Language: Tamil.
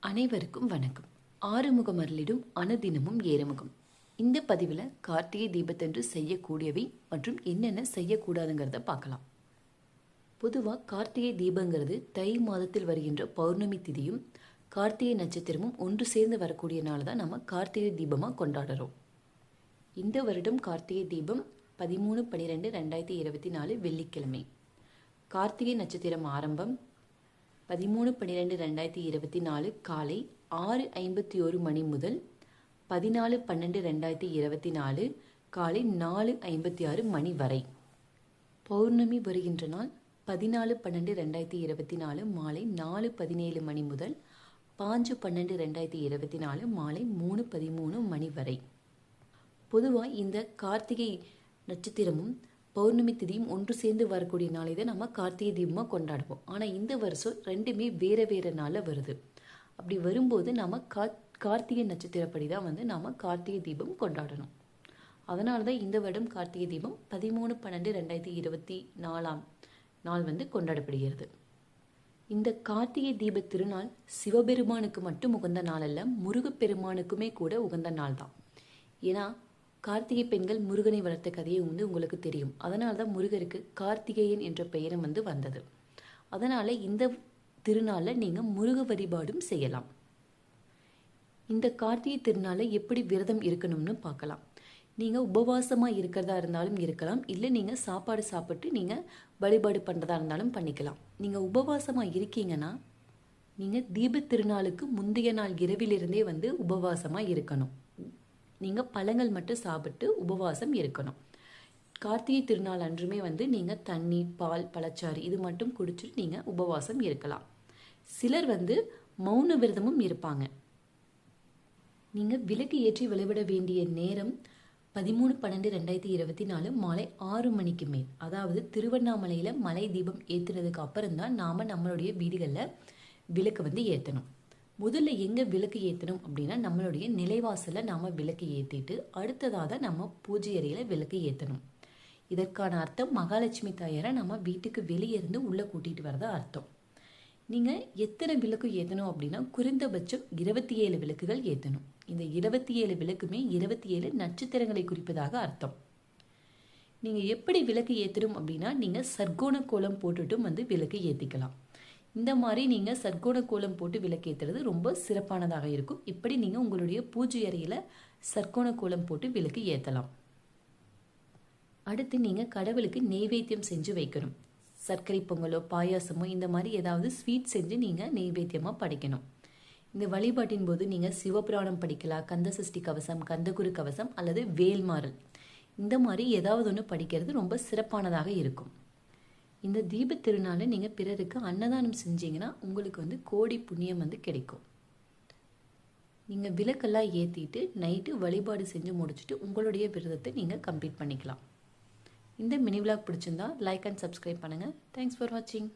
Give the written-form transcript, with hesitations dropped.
அனைவருக்கும் வணக்கம். ஆறுமுகம் அருளிடும் அனுதினமும் ஏறுமுகம். இந்த பதிவில் கார்த்திகை தீபத்தன்று செய்யக்கூடியவை மற்றும் என்னென்ன செய்யக்கூடாதுங்கிறத பார்க்கலாம். பொதுவாக கார்த்திகை தீபங்கிறது தை மாதத்தில் வருகின்ற பௌர்ணமி திதியும் கார்த்திகை நட்சத்திரமும் ஒன்று சேர்ந்து வரக்கூடிய நாள் தான் நம்ம கார்த்திகை தீபமாக கொண்டாடுறோம். இந்த வருடம் கார்த்திகை தீபம் 13/12/2024 வெள்ளிக்கிழமை. கார்த்திகை நட்சத்திரம் ஆரம்பம் 13/12/2024 காலை 6:51 மணி முதல் 14/12/2024 காலை 4:56 மணி வரை. பௌர்ணமி வருகின்ற நாள் 14/12/2024 மாலை 4:17 மணி முதல் 5/12/2024 மாலை 3:13 மணி வரை. பொதுவாக இந்த கார்த்திகை நட்சத்திரமும் பௌர்ணமி திதியும் ஒன்று சேர்ந்து வரக்கூடிய நாளை தான் நம்ம கார்த்திகை தீபமாக கொண்டாடுவோம். ஆனால் இந்த வருஷம் ரெண்டுமே வேறு வேறு நாளில் வருது. அப்படி வரும்போது நம்ம கார்த்திகை நட்சத்திரப்படி தான் நாம் கார்த்திகை தீபம் கொண்டாடணும். அதனால தான் இந்த வருடம் கார்த்திகை தீபம் 13/12/2024 நாள் கொண்டாடப்படுகிறது. இந்த கார்த்திகை தீப திருநாள் சிவபெருமானுக்கு மட்டும் உகந்த நாள் அல்ல, முருகப்பெருமானுக்குமே கூட உகந்த நாள் தான். ஏன்னா கார்த்திகை பெண்கள் முருகனை வளர்த்த கதையை உங்களுக்கு தெரியும். அதனால தான் முருகருக்கு கார்த்திகேயன் என்ற பெயரும் வந்தது. அதனால் இந்த திருநாளில் நீங்கள் முருக வழிபாடும் செய்யலாம். இந்த கார்த்திகை திருநாளில் எப்படி விரதம் இருக்கணும்னு பார்க்கலாம். நீங்கள் உபவாசமாக இருக்கிறதா இருந்தாலும் இருக்கலாம், இல்லை நீங்கள் சாப்பாடு சாப்பிட்டு நீங்கள் வழிபாடு பண்ணுறதா இருந்தாலும் பண்ணிக்கலாம். நீங்கள் உபவாசமாக இருக்கீங்கன்னா நீங்கள் தீப திருநாளுக்கு முந்தைய நாள் இரவிலிருந்தே உபவாசமாக இருக்கணும். நீங்கள் பழங்கள் மட்டும் சாப்பிட்டு உபவாசம் இருக்கணும். கார்த்திகை திருநாள் அன்றுமே நீங்கள் தண்ணி, பால், பழச்சாறு இது மட்டும் குடிச்சிட்டு நீங்கள் உபவாசம் இருக்கலாம். சிலர் மௌன விரதமும் இருப்பாங்க. நீங்கள் விளக்கு ஏற்றி வழிபட வேண்டிய நேரம் 13/12/2024 மாலை 6 மணிக்கு மேல். அதாவது திருவண்ணாமலையில் மலை தீபம் ஏற்றுனதுக்கு அப்புறம் தான் நாம் நம்மளுடைய வீடுகளில் விளக்கு ஏற்றணும். முதல்ல எங்கே விளக்கு ஏற்றணும் அப்படின்னா நம்மளுடைய நிலைவாசலில் நாம் விளக்கு ஏற்றிட்டு அடுத்ததாக தான் நம்ம பூஜை அறையில் விளக்கு ஏற்றணும். இதற்கான அர்த்தம் மகாலட்சுமி தாயாரை நம்ம வீட்டுக்கு வெளியே இருந்து உள்ளே கூட்டிகிட்டு வரதா அர்த்தம். நீங்கள் எத்தனை விளக்கு ஏற்றணும் அப்படின்னா குறைந்தபட்சம் 27 விளக்குகள் ஏற்றணும். இந்த 27 விளக்குமே 27 நட்சத்திரங்களை குறிப்பதாக அர்த்தம். நீங்கள் எப்படி விளக்கு ஏற்றணும் அப்படின்னா நீங்கள் சர்க்கோண கோலம் போட்டுட்டும் விளக்கு ஏற்றிக்கலாம். இந்த மாதிரி நீங்கள் சர்க்கோண கோலம் போட்டு விளக்கேற்றுறது ரொம்ப சிறப்பானதாக இருக்கும். இப்படி நீங்கள் உங்களுடைய பூஜை அறையில் சர்க்கோண கோலம் போட்டு விளக்கு ஏற்றலாம். அடுத்து நீங்கள் கடவுளுக்கு நெய்வேத்தியம் செஞ்சு வைக்கணும். சர்க்கரை பொங்கலோ பாயாசமோ இந்த மாதிரி ஏதாவது ஸ்வீட் செஞ்சு நீங்கள் நெய்வேத்தியமாக படைக்கணும். இந்த வழிபாட்டின் போது நீங்கள் சிவபுராணம் படிக்கலாம், கந்த சஷ்டி கவசம், கந்தகுரு கவசம் அல்லது வேல்மாறல் இந்த மாதிரி ஏதாவது ஒன்று படிக்கிறது ரொம்ப சிறப்பானதாக இருக்கும். இந்த தீப திருநாளை நீங்கள் பிறருக்கு அன்னதானம் செஞ்சீங்கன்னா உங்களுக்கு கோடி புண்ணியம் கிடைக்கும். நீங்கள் விளக்கெல்லாம் ஏற்றிட்டு நைட்டு வழிபாடு செஞ்சு முடிச்சுட்டு உங்களுடைய விரதத்தை நீங்கள் கம்ப்ளீட் பண்ணிக்கலாம். இந்த மினி விளாக் பிடிச்சிருந்தா லைக் அண்ட் சப்ஸ்கிரைப் பண்ணுங்கள். தேங்க்ஸ் ஃபார் வாட்சிங்.